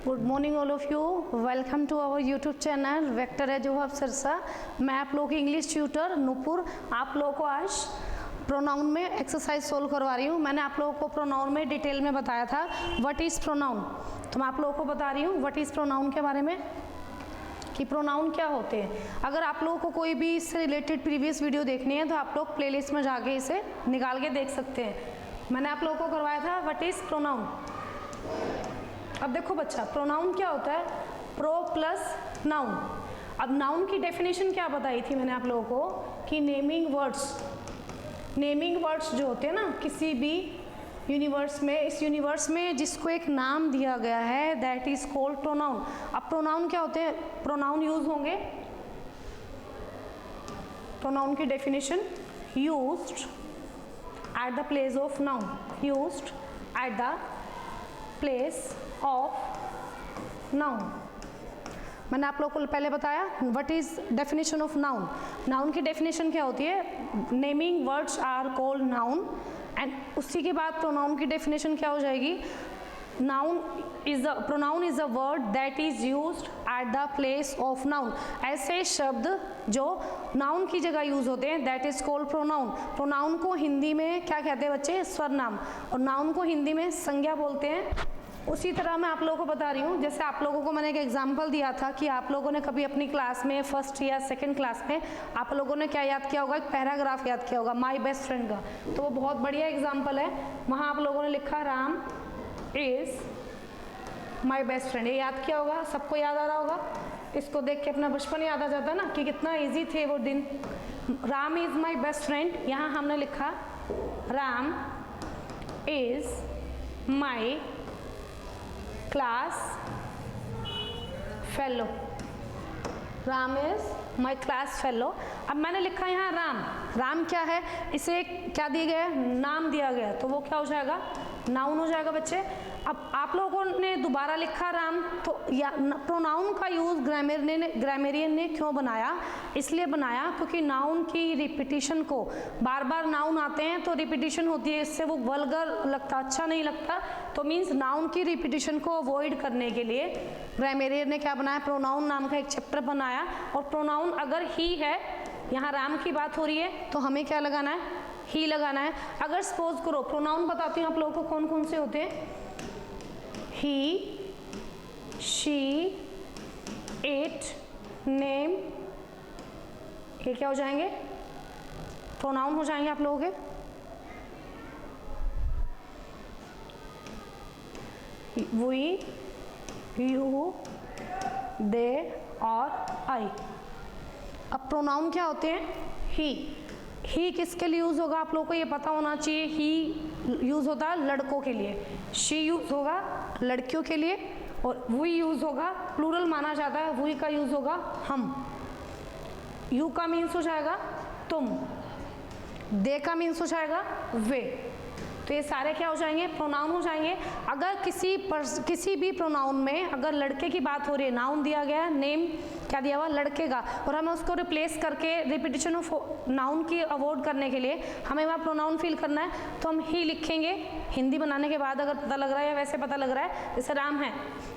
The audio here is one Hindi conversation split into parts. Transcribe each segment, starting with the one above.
Good morning all of you, welcome to our YouTube channel vector edge of Sirsa. मैं आप लोगों की इंग्लिश ट्यूटर नूपुर आप लोगों को आज प्रोनाउन में एक्सरसाइज सोल्व करवा रही हूँ। मैंने आप लोगों को प्रोनाउन में डिटेल में बताया था व्हाट इज़ प्रोनाउन, तो मैं आप लोगों को बता रही हूँ व्हाट इज़ प्रोनाउन के बारे में कि प्रोनाउन क्या होते हैं। अगर आप लोगों को कोई भी इससे रिलेटेड प्रीवियस वीडियो देखनी है तो आप लोग प्लेलिस्ट में जाके इसे निकाल के देख सकते हैं। मैंने आप लोगों को करवाया था व्हाट इज़ प्रोनाउन। अब देखो बच्चा, प्रोनाउन क्या होता है? Pro plus noun. अब नाउन की डेफिनेशन क्या बताई थी मैंने आप लोगों को कि नेमिंग वर्ड्स जो होते हैं ना किसी भी यूनिवर्स में, इस यूनिवर्स में जिसको एक नाम दिया गया है दैट इज कॉल्ड प्रोनाउन। अब प्रोनाउन क्या होते हैं? प्रोनाउन यूज होंगे, प्रोनाउन की definition used at the place of noun, used at the place of noun. मैंने आप लोग को पहले बताया what is definition of noun. Noun की डेफिनेशन क्या होती है? Naming words are called noun. And उसी के बाद प्रोनाउन की डेफिनेशन क्या हो जाएगी? Pronoun is a word that is used at the place of noun. ऐसे शब्द जो नाउन की जगह यूज होते हैं that is called pronoun. Pronoun को हिंदी में क्या कहते हैं बच्चे? स्वरनाम। और नाउन को हिंदी में संज्ञा बोलते हैं। उसी तरह मैं आप लोगों को बता रही हूँ, जैसे आप लोगों को मैंने एक एग्जाम्पल दिया था कि आप लोगों ने कभी अपनी क्लास में फर्स्ट या सेकंड क्लास में आप लोगों ने क्या याद किया होगा? एक पैराग्राफ याद किया होगा माय बेस्ट फ्रेंड का। तो वो बहुत बढ़िया एग्जाम्पल है। वहाँ आप लोगों ने लिखा Ram is my best friend. ये याद किया होगा, सबको याद आ रहा होगा। इसको देख के अपना बचपन याद आ जाता है ना कि कितना ईजी थे वो दिन। Ram is my best friend, यहाँ हमने लिखा Ram is my class fellow. Ram is my class fellow. अब मैंने लिखा यहाँ राम। राम क्या है? इसे क्या दिया गया है? नाम दिया गया है, तो वो क्या हो जाएगा? नाउन हो जाएगा बच्चे। अब आप लोगों ने दोबारा लिखा राम, तो प्रोनाउन का यूज ग्रामेरियन ने क्यों बनाया? इसलिए बनाया क्योंकि नाउन की रिपीटिशन को, बार बार नाउन आते हैं तो रिपीटिशन होती है, इससे वो वल्गर लगता, अच्छा नहीं लगता। तो मीन्स नाउन की रिपीटिशन को अवॉइड करने के लिए ग्रामेरियन ने क्या बनाया? प्रोनाउन नाम का एक चैप्टर बनाया। और प्रोनाउन अगर ही है, यहाँ राम की बात हो रही है, तो हमें क्या लगाना है? ही लगाना है। अगर सपोज करो, प्रोनाउन बताती हूँ आप लोगों को कौन कौन से होते हैं। ही, शी, इट, नेम, ये क्या हो जाएंगे? प्रोनाउन हो जाएंगे आप लोगों के। वी, यू, दे और आई। अब प्रोनाउन क्या होते हैं? ही किसके लिए यूज होगा? आप लोगों को ये पता होना चाहिए। ही यूज होता है लड़कों के लिए, शी यूज होगा लड़कियों के लिए, और वी यूज होगा, प्लूरल माना जाता है, वी का यूज होगा हम। यू का मीन्स हो जाएगा तुम, दे का मीन्स हो जाएगा वे। तो ये सारे क्या हो जाएंगे? प्रोनाउन हो जाएंगे। अगर किसी भी प्रोनाउन में अगर लड़के की बात हो रही है, नाउन दिया गया है, नेम क्या दिया हुआ? लड़के का, और हमें उसको रिप्लेस करके रिपीटिशन ऑफ नाउन की अवॉइड करने के लिए हमें वहाँ प्रोनाउन फिल करना है, तो हम ही लिखेंगे। हिंदी बनाने के बाद अगर पता लग रहा है या वैसे पता लग रहा है, जैसे राम है,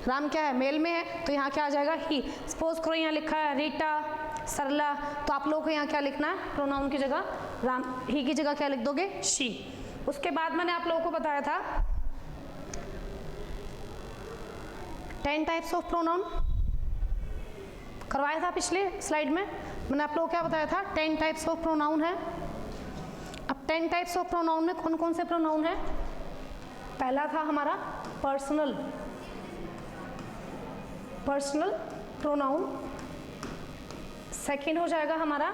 राम क्या है? मेल में है, तो यहाँ क्या आ जाएगा? ही। सपोज करो यहाँ लिखा है रीटा, सरला, तो आप लोगों को यहाँ क्या लिखना है? प्रोनाउन की जगह राम, ही की जगह क्या लिख दोगे? शी। उसके बाद मैंने आप लोगों को बताया था 10 टाइप्स ऑफ प्रोनाउन, करवाया था पिछले स्लाइड में। मैंने आप लोगों को क्या बताया था? 10 टाइप्स ऑफ प्रोनाउन है। अब 10 टाइप्स ऑफ प्रोनाउन में कौन कौन से प्रोनाउन है? पहला था हमारा पर्सनल प्रोनाउन। सेकंड हो जाएगा हमारा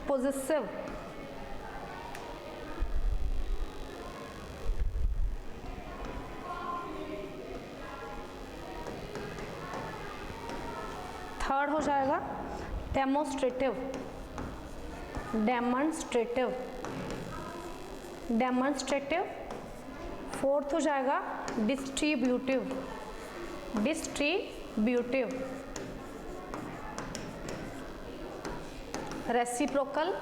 पोजेसिव। थर्ड हो जाएगा डेमोन्स्ट्रेटिव। फोर्थ हो जाएगा distributive. Reciprocal,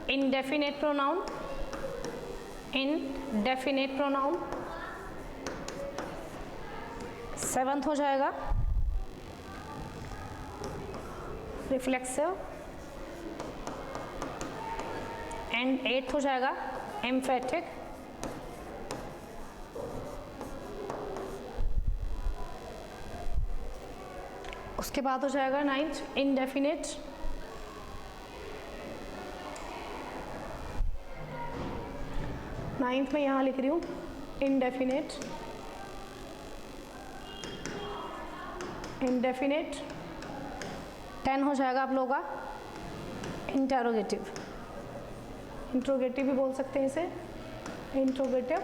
indefinite pronoun, indefinite pronoun. 7th हो जाएगा रिफ्लेक्सिव एंड 8th हो जाएगा एम्फेटिक। उसके बाद हो जाएगा 9th इंडेफिनिट। 9th में यहाँ लिख रही हूँ इंडेफिनिट, इंडेफिनिट। 10 हो जाएगा आप लोगों का इंटेरोगेटिव, इंट्रोगेटिव भी बोल सकते हैं इसे, इंट्रोगेटिव।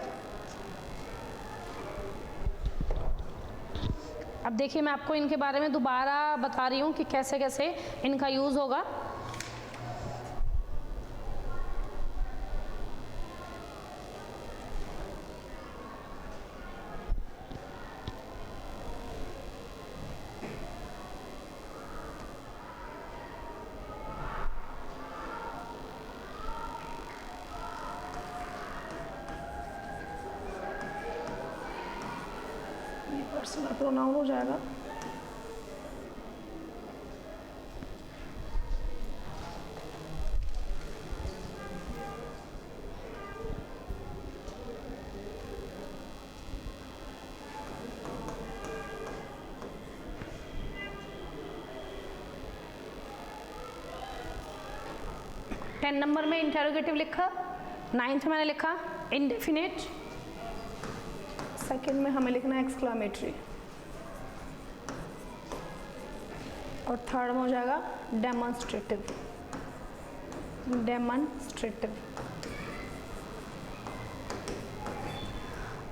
अब देखिए मैं आपको इनके बारे में दोबारा बता रही हूँ कि कैसे कैसे इनका यूज़ होगा। पर्सनल प्रोनाउन हो जाएगा। टेन नंबर में इंटेरोगेटिव लिखा, 9th मैंने लिखा इंडेफिनिट, सेकेंड में हमें लिखना है एक्सक्लामेटरी, और थर्ड में हो जाएगा डेमोन्स्ट्रेटिव, डेमोन्स्ट्रेटिव।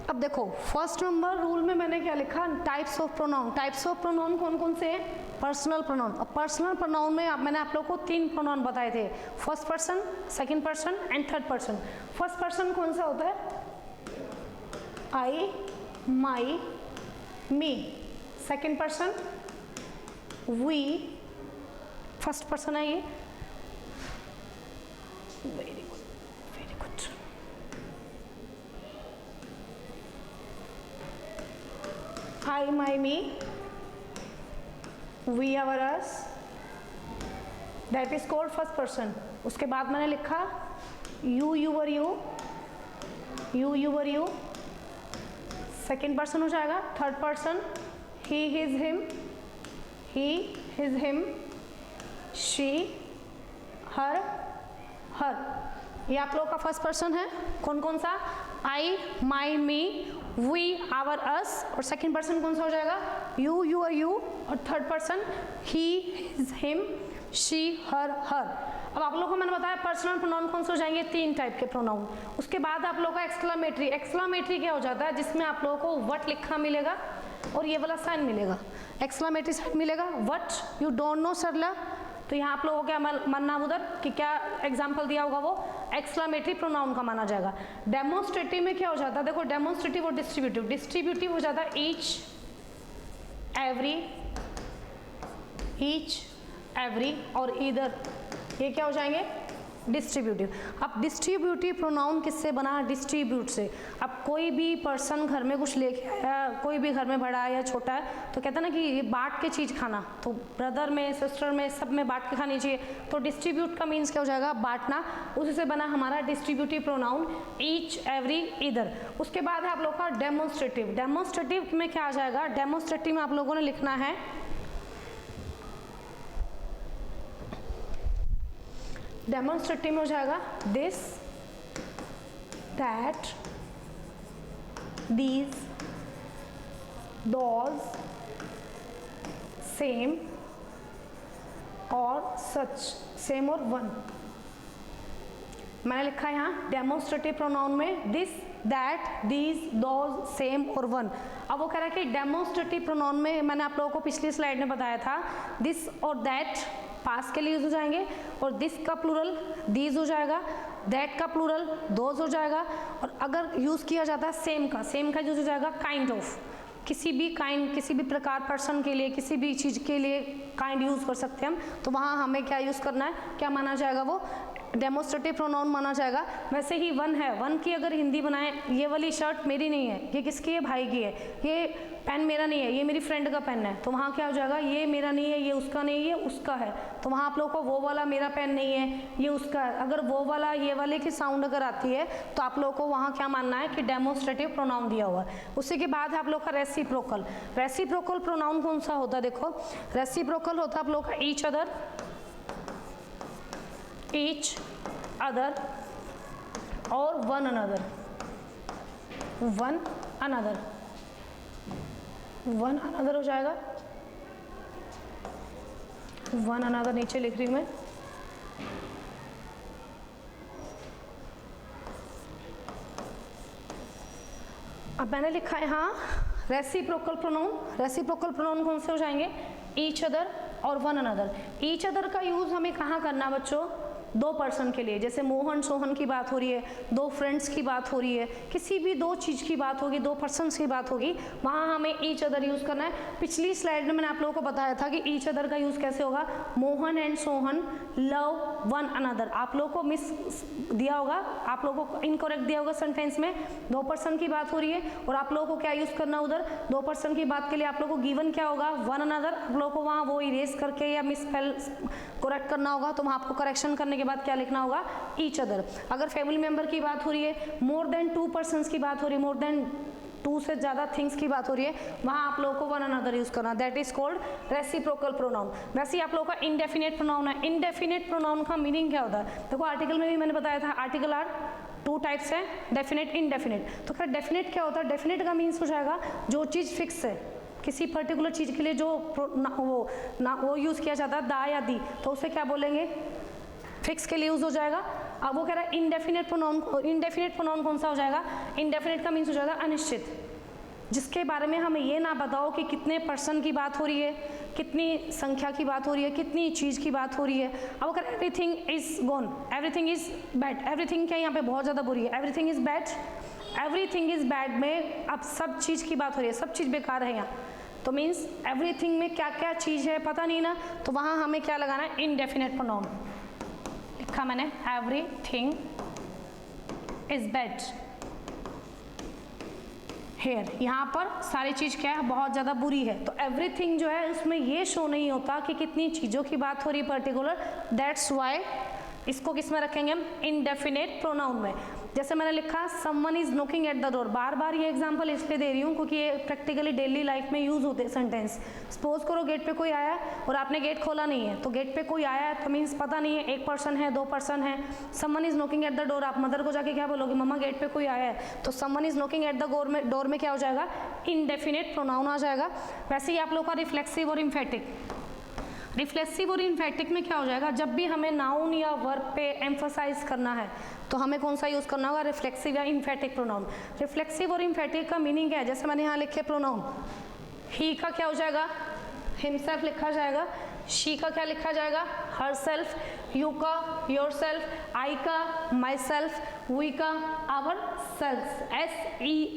अब देखो फर्स्ट नंबर रूल में मैंने क्या लिखा, types of pronoun. Types of pronoun कौन कौन से हैं? Personal pronoun. और पर्सनल प्रोनाउन में मैंने आप लोगों को 3 प्रोनाउन बताए थे, first person, second person and third person. First person कौन सा होता है? I, my, me. Second person we, first person है ये, very good, very good. I, my, me, we, our, us, that is called first person. उसके बाद मैंने लिखा you, your, you, you, your, you, second person हो जाएगा। Third person he, his, him, he, his, him, she, her, her. ये आप लोगों का फर्स्ट पर्सन है। कौन कौन सा? I, my, me, we, our, us. और सेकेंड पर्सन कौन सा हो जाएगा? You, your, you. और third person he, his, him, she, her, her. अब आप लोगों को मैंने बताया पर्सनल प्रोनाउन कौन से हो जाएंगे, 3 टाइप के प्रोनाउन। उसके बाद आप लोगों का एक्सक्लामेटरी। एक्सक्लामेटरी क्या हो जाता है? जिसमें आप लोगों को व्हाट लिखा मिलेगा और ये वाला साइन मिलेगा, एक्सक्लामेटरी साइन मिलेगा। व्हाट यू डोंट नो सरला, तो यहाँ आप लोगों को क्या मानना उधर कि क्या एग्जाम्पल दिया होगा, वो एक्सक्लामेटरी प्रोनाउन का माना जाएगा। डेमोन्स्ट्रेटिव में क्या हो जाता है? देखो डेमोन्स्ट्रेटिव और डिस्ट्रीब्यूटिव। डिस्ट्रीब्यूटिव हो जाता है ईच, एवरी, ईच, एवरी और ईदर, ये क्या हो जाएंगे? डिस्ट्रीब्यूटिव। अब डिस्ट्रीब्यूटिव प्रोनाउन किससे बना? डिस्ट्रीब्यूट से। अब कोई भी पर्सन घर में कुछ लेके आया, कोई भी घर में बड़ा है या छोटा है, तो कहता है ना कि ये बांट के चीज़ खाना, तो ब्रदर में, सिस्टर में, सब में बांट के खानी चाहिए। तो डिस्ट्रीब्यूट का मीन्स क्या हो जाएगा? बांटना। उसी से बना हमारा distributive pronoun each, every, either. उसके बाद है आप लोग का डेमोन्स्ट्रेटिव। डेमोन्स्ट्रेटिव में क्या आ जाएगा? डेमोन्स्ट्रेटिव में आप लोगों ने लिखना है डेमोन्स्ट्रेटिव में हो जाएगा this, that, these, those, same और सच। सेम और वन मैंने लिखा है यहाँ डेमोन्स्ट्रेटिव प्रोनाउन में this, that, these, those, same और वन। अब वो कह रहा है कि डेमोन्स्ट्रेटिव प्रोनाउन में मैंने आप लोगों को पिछली स्लाइड में बताया था दिस और दैट पास के लिए यूज हो जाएंगे, और दिस का प्लूरल दीज हो जाएगा, दैट का प्लूरल दोज हो जाएगा। और अगर यूज किया जाता है सेम का यूज हो जाएगा काइंड ऑफ। किसी भी काइंड, किसी भी प्रकार पर्सन के लिए, किसी भी चीज़ के लिए काइंड यूज़ कर सकते हैं हम, तो वहाँ हमें क्या यूज़ करना है, क्या माना जाएगा? वो डेमोस्ट्रेटिव प्रोनाउन माना जाएगा। वैसे ही वन है, वन की अगर हिंदी बनाए, ये वाली शर्ट मेरी नहीं है, ये किसकी है, भाई की है, ये पेन मेरा नहीं है, ये मेरी फ्रेंड का पेन है, तो वहाँ क्या हो जाएगा, ये मेरा नहीं है, ये उसका नहीं है, ये उसका है, तो वहाँ आप लोगों को वो वाला मेरा पेन नहीं है, ये उसका है। अगर वो वाला ये वाले की साउंड अगर आती है तो आप लोगों को वहाँ क्या मानना है कि डेमोस्ट्रेटिव प्रोनाउन दिया हुआ है। उसी के बाद है आप लोग का रेसिप्रोकल। रेसिप्रोकल प्रोनाउन कौन सा होता है, देखो रेसिप्रोकल होता है आप लोग का ईच अदर, ईच अदर और one another, one another, one another हो जाएगा, वन अनदर नीचे लिख रही हूँ मैं। अब मैंने लिखा है हाँ रेसिप्रोकल प्रोनाउन। रेसिप्रोकल प्रोनाउन कौन से हो जाएंगे, ईच अदर और वन अनदर। ईच अदर का यूज हमें कहाँ करना बच्चों, दो पर्सन के लिए, जैसे मोहन सोहन की बात हो रही है, दो फ्रेंड्स की बात हो रही है, किसी भी दो चीज़ की बात होगी, दो पर्सन्स की बात होगी, वहाँ हमें ईच अदर यूज़ करना है। पिछली स्लाइड में मैंने आप लोगों को बताया था कि ईच अदर का यूज़ कैसे होगा, Mohan and Sohan love one another. आप लोगों को मिस दिया होगा, आप लोगों को इनकरेक्ट दिया होगा सेंटेंस में, दो पर्सन की बात हो रही है और आप लोगों को क्या यूज़ करना उधर, दो पर्सन की बात के लिए आप लोगों को गिवन क्या होगा, वन अनदर। आप लोगों को वहाँ वो इरेज करके या मिस स्पेल करेक्ट करना होगा, तो वहाँ आपको करेक्शन करने के बाद क्या लिखना होगा, ईच अदर। अगर फैमिली मेंबर की बात हो रही है, मोर देन टू पर्सन्स की बात हो रही है, मोर देन टू से ज़्यादा थिंग्स की बात हो रही है, वहाँ आप लोगों को वन अनदर यूज़ करना, that is called reciprocal pronoun. वैसे ही आप लोगों का इंडेफिनेट प्रोनाउन है। इंडेफिनेट प्रोनाउन का मीनिंग क्या होता है, देखो आर्टिकल में भी मैंने बताया था, आर्टिकल आर टू टाइप्स हैं, डेफिनेट इनडेफिनेट। तो क्या डेफिनेट क्या होता है, डेफिनेट का मीन्स हो जाएगा जो चीज़ फिक्स है, किसी पर्टिकुलर चीज़ के लिए जो वो यूज़ किया जाता है दा या दी, तो उसे क्या बोलेंगे, फिक्स के लिए यूज हो जाएगा। अब वो कह रहा है इंडेफिनेट प्रोनाउन, इंडेफिनेट प्रोनाउन कौन सा हो जाएगा, इंडेफिनेट का मीन्स हो जाएगा अनिश्चित, जिसके बारे में हमें ये ना बताओ कि कितने पर्सन की बात हो रही है, कितनी संख्या की बात हो रही है, कितनी चीज़ की बात हो रही है। अब अगर everything is gone, everything is bad, everything क्या यहाँ पे बहुत ज़्यादा बुरी है, everything is bad, everything is bad में अब सब चीज़ की बात हो रही है, सब चीज़ बेकार है यहाँ, तो मीन्स एवरीथिंग में क्या क्या चीज़ है पता नहीं ना, तो वहाँ हमें क्या लगाना है, इनडेफिनेट प्रोनाउन लिखा मैंने, एवरीथिंग इज बैड हेयर, यहाँ पर सारी चीज़ क्या है, बहुत ज़्यादा बुरी है। तो एवरीथिंग जो है उसमें ये शो नहीं होता कि कितनी चीज़ों की बात हो रही है पर्टिकुलर, दैट्स वाई इसको किस में रखेंगे हम, इनडेफिनेट प्रोनाउन में। जैसे मैंने लिखा someone is knocking at the door, बार बार ये एग्जांपल इसलिए दे रही हूँ क्योंकि ये प्रैक्टिकली डेली लाइफ में यूज होते हैं सेंटेंस। सपोज करो गेट पे कोई आया और आपने गेट खोला नहीं है, तो गेट पे कोई आया है तो मीन्स पता नहीं है एक पर्सन है, दो पर्सन है। Someone is knocking at the door, आप मदर को जाके क्या बोलोगे, मम्मा गेट पे कोई आया है, तो someone is knocking at the door में क्या हो जाएगा, इनडेफिनेट प्रोनाउन आ जाएगा। वैसे ही आप लोग का रिफ्लेक्सिव और इम्फेटिक, रिफ्लेक्सिव और इन्फेटिक में क्या हो जाएगा, जब भी हमें नाउन या वर्ब पे एम्फसाइज करना है तो हमें कौन सा यूज़ करना होगा, रिफ्लेक्सिव या इन्फेटिक प्रोनाउन। रिफ्लेक्सिव और इन्फेटिक का मीनिंग क्या है, जैसे मैंने यहाँ लिखे प्रोनाउन, ही का क्या हो जाएगा, हिमसेल्फ लिखा जाएगा, शी का क्या लिखा जाएगा, हर सेल्फ, यू का योर सेल्फ, आई का माई सेल्फ, वी का आवर सेल्फ,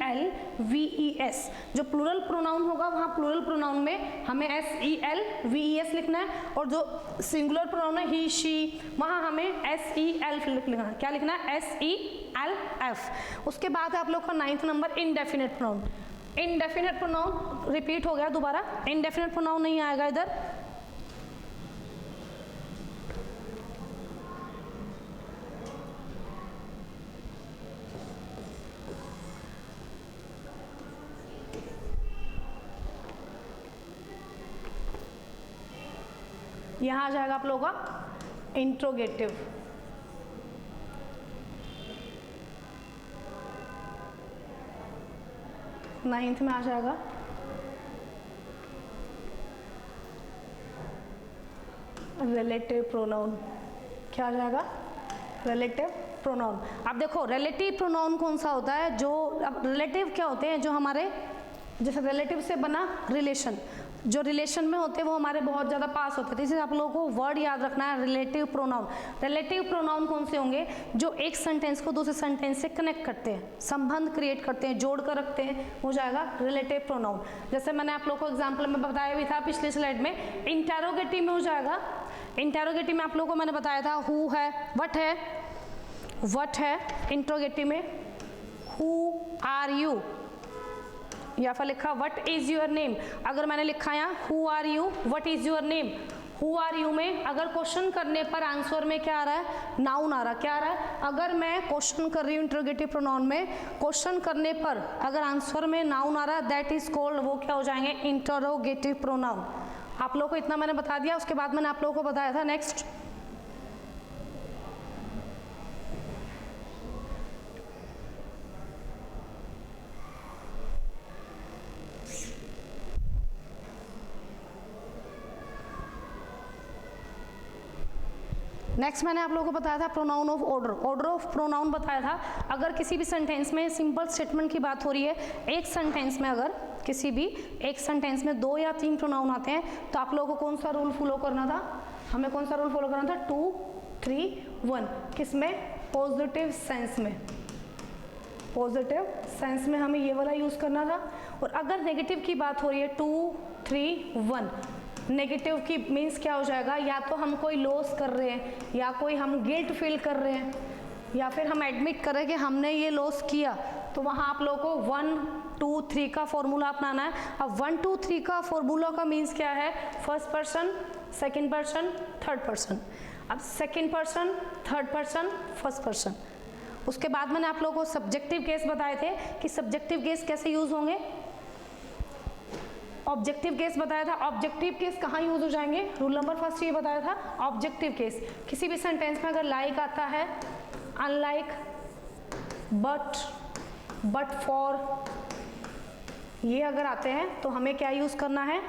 SELVES। जो प्लूरल प्रोनाउन होगा वहाँ प्लूरल प्रोनाउन में हमें SELVES लिखना है, और जो सिंगुलर प्रोनाउन है ही शी, वहाँ हमें SELF लिखना है। क्या लिखना है, SELF। उसके बाद आप लोग का 9th number indefinite pronoun. Indefinite pronoun repeat हो गया दोबारा, इनडेफिनेट प्रोनाउन नहीं आएगा इधर, यहाँ आ जाएगा आप लोगों का इंट्रोगेटिव। नाइन्थ में आ जाएगा रिलेटिव प्रोनाउन। क्या आ जाएगा, रिलेटिव प्रोनाउन। अब देखो रिलेटिव प्रोनाउन कौन सा होता है, जो अब रिलेटिव क्या होते हैं, जो हमारे जैसे रिलेटिव से बना रिलेशन, जो रिलेशन में होते हैं वो हमारे बहुत ज़्यादा पास होते हैं। इसलिए आप लोगों को वर्ड याद रखना है, रिलेटिव प्रोनाउन। रिलेटिव प्रोनाउन कौन से होंगे, जो एक सेंटेंस को दूसरे सेंटेंस से कनेक्ट करते हैं, संबंध क्रिएट करते हैं, जोड़ कर रखते हैं, हो जाएगा रिलेटिव प्रोनाउन। जैसे मैंने आप लोगों को एग्जाम्पल में बताया भी था पिछले स्लाइड में, इंटेरोगेटिव में हो जाएगा इंटेरोगेटिव में आप लोगों को मैंने बताया था हु है, वट है, इंट्रोगेटिव में हु आर यू, या फिर लिखा व्हाट इज योर नेम। अगर मैंने लिखा यहाँ who are you, what is your name, who are you में अगर क्वेश्चन करने पर आंसर में क्या आ रहा है, नाउन आ रहा है। क्या आ रहा है, अगर मैं क्वेश्चन कर रही हूँ इंट्रोगेटिव प्रोनाउन में, क्वेश्चन करने पर अगर आंसर में नाउन आ रहा है, दैट इज कॉल्ड, वो क्या हो जाएंगे, इंटरोगेटिव प्रोनाउन। आप लोगों को इतना मैंने बता दिया। उसके बाद मैंने आप लोगों को बताया था नेक्स्ट मैंने आप लोगों को बताया था pronoun of order, order of pronoun बताया था। अगर किसी भी सेंटेंस में सिंपल स्टेटमेंट की बात हो रही है, एक सेंटेंस में अगर किसी भी एक सेंटेंस में 2 या 3 प्रोनाउन आते हैं, तो आप लोगों को कौन सा रूल फॉलो करना था, हमें कौन सा रूल फॉलो करना था, 2 3 1। किसमें, पॉजिटिव सेंस में, पॉजिटिव सेंस में हमें ये वाला यूज करना था। और अगर नेगेटिव की बात हो रही है 2 3 1, नेगेटिव की मीन्स क्या हो जाएगा, या तो हम कोई लॉस कर रहे हैं, या कोई हम गिल्ट फील कर रहे हैं, या फिर हम एडमिट कर रहे हैं कि हमने ये लॉस किया, तो वहाँ आप लोगों को 1 2 3 का फॉर्मूला अपनाना है। अब 1 2 3 का फॉर्मूला का मीन्स क्या है, first person, second person, third person. अब second person, third person, first person. उसके बाद मैंने आप लोगों को सब्जेक्टिव केस बताए थे कि सब्जेक्टिव केस कैसे यूज होंगे। ऑब्जेक्टिव केस बताया था, ऑब्जेक्टिव केस कहाँ यूज हो जाएंगे, रूल नंबर फर्स्ट ये बताया था। ऑब्जेक्टिव केस किसी भी सेंटेंस में अगर लाइक आता है, अनलाइक, बट फॉर, ये अगर आते हैं तो हमें क्या यूज करना है,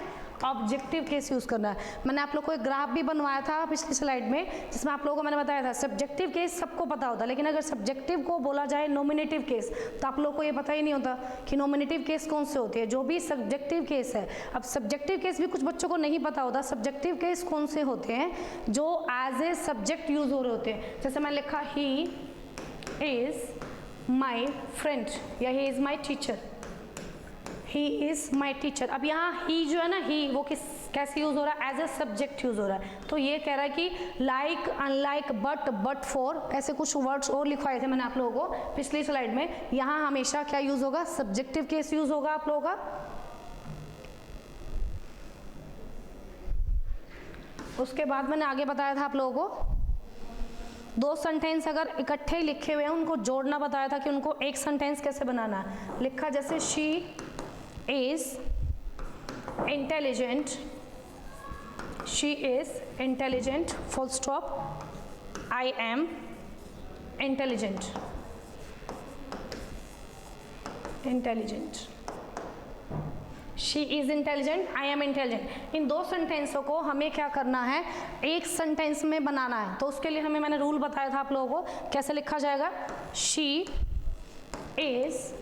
ऑब्जेक्टिव केस यूज करना है। मैंने आप लोग को एक ग्राफ भी बनवाया था पिछली स्लाइड में, जिसमें आप लोगों को मैंने बताया था सब्जेक्टिव केस सबको पता होता है, लेकिन अगर सब्जेक्टिव को बोला जाए नॉमिनेटिव केस, तो आप लोग को ये पता ही नहीं होता कि नॉमिनेटिव केस कौन से होते हैं। जो भी सब्जेक्टिव केस है, अब सब्जेक्टिव केस भी कुछ बच्चों को नहीं पता होता, सब्जेक्टिव केस कौन से होते हैं जो एज ए सब्जेक्ट यूज हो रहे होते हैं। जैसे मैं लिखा ही इज माई फ्रेंड, या he is my teacher, he is my teacher. अब यहाँ ही जो है ना, ही वो कैसे यूज हो रहा है, एज ए सब्जेक्ट यूज हो रहा है। तो ये कह रहा है कि लाइक, अनलाइक, बट फॉर, ऐसे कुछ वर्ड्स और लिखवाए थे मैंने आप लोगों को पिछली स्लाइड में। यहाँ हमेशा क्या यूज होगा, सब्जेक्टिव केस यूज होगा आप लोगों का। उसके बाद मैंने आगे बताया था आप लोगों को 2 सेंटेंस अगर इकट्ठे लिखे हुए हैं, उनको जोड़ना बताया था कि उनको एक सेंटेंस कैसे बनाना है। लिखा जैसे she is intelligent, she is intelligent, full stop, I am intelligent, she is intelligent, I am intelligent। इन 2 सेंटेंसों को हमें क्या करना है, एक सेंटेंस में बनाना है। तो उसके लिए हमें मैंने रूल बताया था आप लोगों को, कैसे लिखा जाएगा, she is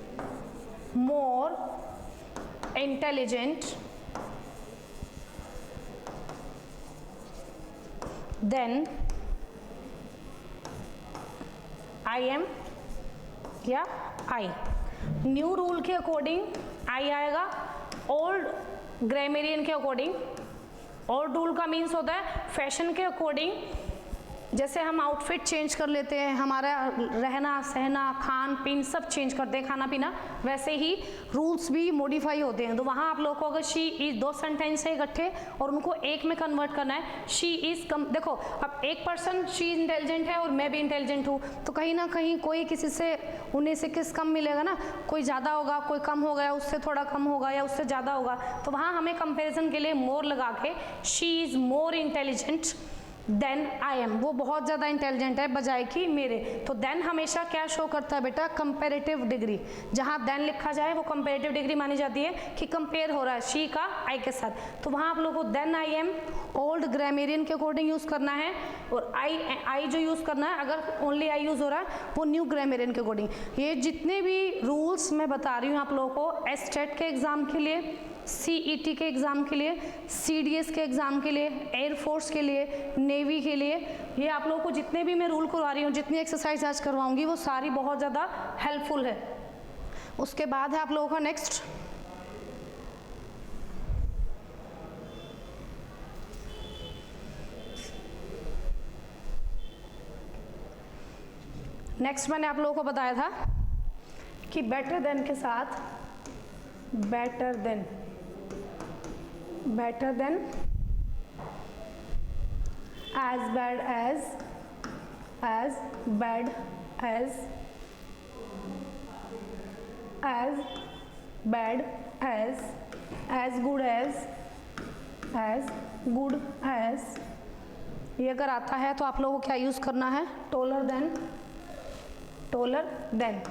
more intelligent then I am या I। न्यू रूल के अकॉर्डिंग I आएगा, ओल्ड ग्रामेरियन के अकॉर्डिंग, ओल्ड रूल का मीन्स होता है फैशन के अकॉर्डिंग। जैसे हम आउटफिट चेंज कर लेते हैं, हमारा रहना सहना खान पीन सब चेंज करते हैं, खाना पीना, वैसे ही रूल्स भी मॉडिफाई होते हैं। तो वहाँ आप लोग को अगर शी इज 2 सेंटेंस है इकट्ठे और उनको एक में कन्वर्ट करना है, शी इज कम। देखो अब एक पर्सन शी इंटेलिजेंट है और मैं भी इंटेलिजेंट हूँ, तो कहीं ना कहीं कोई किसी से 19 कम मिलेगा ना, कोई ज़्यादा होगा, कोई कम होगा, या उससे थोड़ा कम होगा या उससे ज़्यादा होगा। तो वहाँ हमें कंपेरिजन के लिए मोर लगा के she is more intelligent than I am, वो बहुत ज़्यादा इंटेलिजेंट है बजाय कि मेरे। तो देन हमेशा क्या शो करता है बेटा, कंपेरेटिव डिग्री। जहाँ देन लिखा जाए वो कंपेरेटिव डिग्री मानी जाती है कि कंपेयर हो रहा है शी का आई के साथ। तो वहाँ आप लोगों को than I am old grammarian के अकॉर्डिंग यूज़ करना है, और आई जो यूज़ करना है, अगर ओनली आई यूज़ हो रहा है वो न्यू ग्रामेरियन के अकॉर्डिंग। ये जितने भी रूल्स मैं बता रही हूँ आप लोगों को, एस्टेट के एग्ज़ाम के लिए, CET के एग्ज़ाम के लिए, CDS के एग्ज़ाम के लिए, एयरफोर्स के लिए, नेवी के लिए, ये आप लोगों को जितने भी मैं रूल करवा रही हूँ, जितनी एक्सरसाइज आज करवाऊंगी, वो सारी बहुत ज़्यादा हेल्पफुल है। उसके बाद है आप लोगों का नेक्स्ट नेक्स्ट मैंने आप लोगों को बताया था कि बेटर देन के साथ better than as bad as bad as bad as good as ये अगर आता है तो आप लोगों को क्या यूज़ करना है, टोलर देन।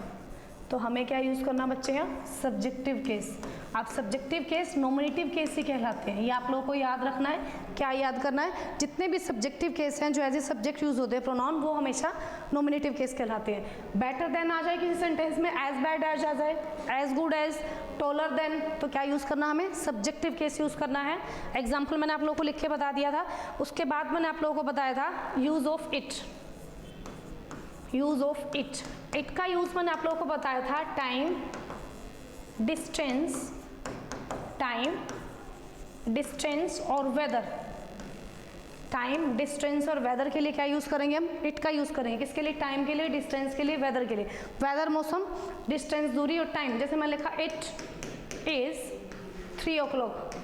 तो हमें क्या यूज़ करना बच्चे यहाँ, सब्जेक्टिव केस। आप सब्जेक्टिव केस नॉमिनेटिव केस ही कहलाते हैं, ये आप लोगों को याद रखना है। क्या याद करना है, जितने भी सब्जेक्टिव केस हैं जो एज ए सब्जेक्ट यूज होते हैं प्रोनाउन, वो हमेशा नॉमिनेटिव केस कहलाते हैं। बेटर देन आ जाए किसी सेंटेंस में, एज बैड एज आ जाए, एज गुड एज, टोलर देन, तो क्या यूज़ करना, हमें सब्जेक्टिव केस यूज़ करना है। एग्जाम्पल मैंने आप लोगों को लिख के बता दिया था। उसके बाद मैंने आप लोगों को बताया था यूज़ ऑफ इट। इट का यूज़ मैंने आप लोगों को बताया था टाइम, डिस्टेंस और वेदर। टाइम, डिस्टेंस और वेदर के लिए क्या यूज़ करेंगे हम, इट का यूज़ करेंगे। किसके लिए, टाइम के लिए, डिस्टेंस के लिए, वेदर के लिए। वेदर मौसम, डिस्टेंस दूरी और टाइम। जैसे मैं लिखा it is 3 o'clock,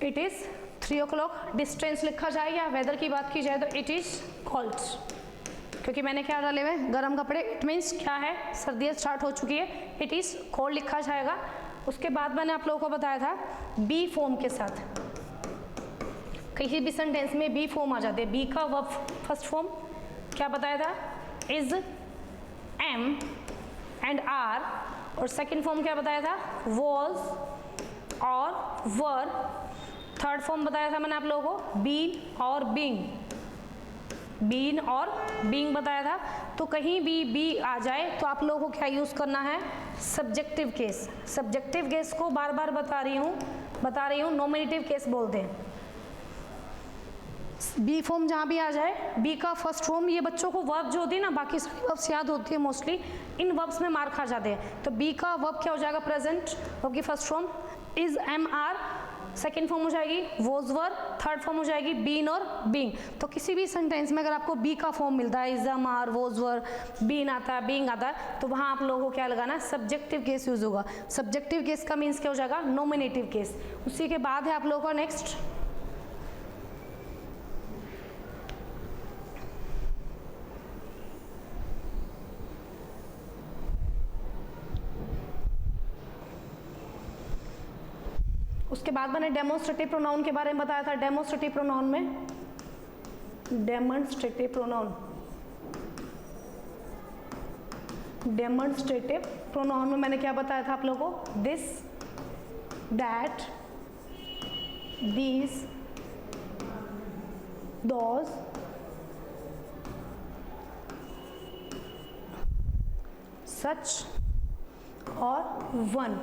it is 3 o'clock। Distance लिखा जाए या वेदर की बात की जाए तो इट इज़ कोल्ड, क्योंकि मैंने क्या डाले हुए, गर्म कपड़े। इट मीन्स क्या है, सर्दियाँ स्टार्ट हो चुकी है, इट इज़ कोल्ड लिखा जाएगा। उसके बाद मैंने आप लोगों को बताया था बी फॉर्म के साथ, किसी भी सेंटेंस में बी फॉर्म आ जाते हैं। बी का वर्ब फर्स्ट फॉर्म क्या बताया था, इज, एम एंड आर, और सेकंड फॉर्म क्या बताया था, वॉज और वर। थर्ड फॉर्म बताया था मैंने आप लोगों को बीन और बीइंग, बीन और बीइंग बताया था। तो कहीं भी बी आ जाए तो आप लोगों को क्या यूज़ करना है, सब्जेक्टिव केस। सब्जेक्टिव केस को बार बार बता रही हूँ नॉमिनेटिव केस बोलते हैं। बी फॉर्म जहाँ भी आ जाए, बी का फर्स्ट फॉर्म, ये बच्चों को वर्ब जो होती है ना, बाकी सारी वर्ब्स याद होती है मोस्टली, इन वर्ब्स में मार खा जाते हैं। तो बी का वर्ब क्या हो जाएगा, प्रेजेंट, वर्ब की first form is, am are, second form हो जाएगी वॉज वर, थर्ड फॉर्म हो जाएगी बीन और बीइंग। तो किसी भी सेंटेंस में अगर आपको बी का फॉर्म मिलता है, is, am are, was were, been आता है, बीइंग आता है, तो वहाँ आप लोगों को क्या लगाना है, सब्जेक्टिव केस यूज होगा। सब्जेक्टिव केस का मीन्स क्या हो जाएगा, नॉमिनेटिव केस। उसी के बाद है आप लोगों का नेक्स्ट उसके बाद मैंने डेमोन्स्ट्रेटिव प्रोनाउन के बारे में बताया था। डेमोन्स्ट्रेटिव प्रोनाउन में, डेमोन्स्ट्रेटिव प्रोनाउन में मैंने क्या बताया था आप लोगों को, दिस, दैट, दीज, दोज, सच और one.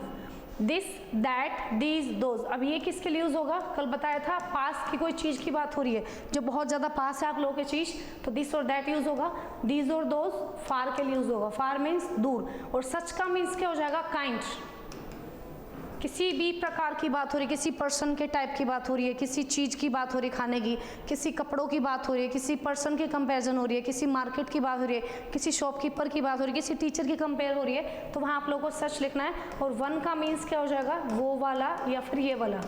This, that, these, those. अब ये किसके लिए यूज होगा, कल बताया था पास की कोई चीज की बात हो रही है जो बहुत ज्यादा पास है आप लोगों की चीज, तो दिस और दैट यूज होगा। दीज और दोज फार के लिए यूज होगा, फार मीन्स दूर। और सच का मीन्स क्या हो जाएगा, काइंड। किसी भी प्रकार की बात हो रही है, किसी पर्सन के टाइप की बात हो रही है, किसी चीज़ की बात हो रही है, खाने की, किसी कपड़ों की बात हो रही है, किसी पर्सन की कंपैरिजन हो रही है, किसी मार्केट की बात हो रही है, किसी शॉपकीपर की बात हो रही है, किसी टीचर की कंपेयर हो रही है, तो वहाँ आप लोगों को सच लिखना है। और वन का मीन्स क्या हो जाएगा, वो वाला या फिर ये वाला।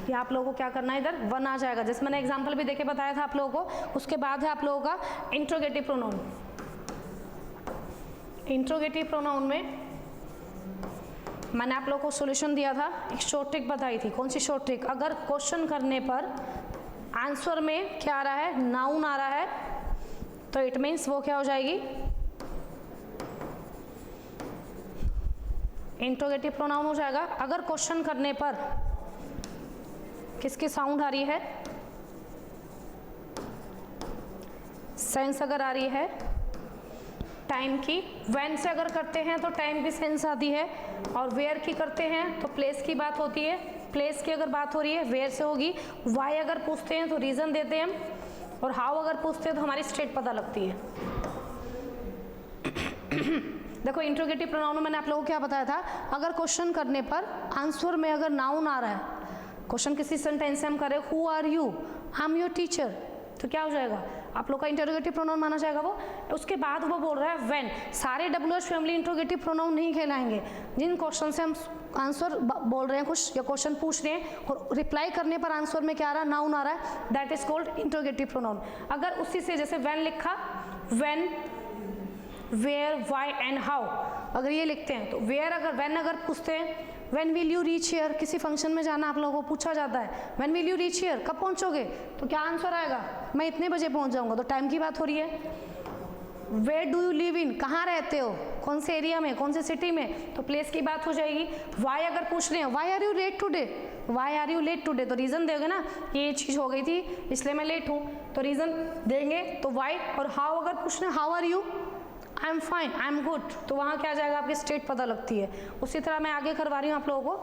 ये आप लोगों को क्या करना है, इधर वन आ जाएगा। जैसे मैंने एग्जाम्पल भी देके बताया था आप लोगों को। उसके बाद है आप लोगों का इंट्रोगेटिव प्रोनाउन। इंट्रोगेटिव प्रोनाउन में मैंने आप लोगों को सॉल्यूशन दिया था, एक शॉर्ट ट्रिक बताई थी। कौन सी शॉर्ट ट्रिक, अगर क्वेश्चन करने पर आंसर में क्या आ रहा है, नाउन आ रहा है, तो इट मीन्स वो क्या हो जाएगी, इंट्रोगेटिव प्रोनाउन हो जाएगा। अगर क्वेश्चन करने पर किसकी साउंड आ रही है, सेंस अगर आ रही है टाइम की, व्हेन से अगर करते हैं तो टाइम की सेंस आती है, और वेयर की करते हैं तो प्लेस की बात होती है, प्लेस की अगर बात हो रही है वेयर से होगी, वाई अगर पूछते हैं तो रीज़न देते हैं हम, और हाउ अगर पूछते हैं तो हमारी स्टेट पता लगती है। देखो इंट्रोगेटिव प्रोनाउन में मैंने आप लोगों को क्या बताया था, अगर क्वेश्चन करने पर आंसर में अगर नाउन आ रहा है, क्वेश्चन किसी सेंटेंस से हम करें, who are you, I am your teacher, तो क्या हो जाएगा, आप लोग का इंटरोगेटिव प्रोनाउन माना जाएगा वो। उसके बाद वो बोल रहा है व्हेन, सारे WH फैमिली इंटरोगेटिव प्रोनाउन नहीं कहलाएंगे। जिन क्वेश्चन से हम आंसर बोल रहे हैं कुछ या क्वेश्चन पूछ रहे हैं और रिप्लाई करने पर आंसर में क्या आ रहा है, नाउन आ रहा है, that is called interrogative pronoun. अगर उसी से जैसे व्हेन लिखा, when, where, why and how, अगर ये लिखते हैं तो वेयर, अगर व्हेन अगर पूछते हैं when will you reach here, किसी फंक्शन में जाना आप लोगों को पूछा जाता है when will you reach here, कब पहुंचोगे, तो क्या आंसर आएगा, मैं इतने बजे पहुंच जाऊंगा, तो टाइम की बात हो रही है। Where do you live in, कहाँ रहते हो, कौन से एरिया में, कौन से सिटी में, तो प्लेस की बात हो जाएगी। वाई अगर पूछ रहे हैं, why are you late today, why are you late today, तो रीज़न दोगे ना, ये चीज़ हो गई थी इसलिए मैं लेट हूँ, तो रीज़न देंगे तो वाई। और हाउ अगर पूछ रहे हैं, how are you, I am fine, I am good, तो वहाँ क्या आ जाएगा, आपकी स्टेट पता लगती है। उसी तरह मैं आगे करवा रही हूँ आप लोगों को।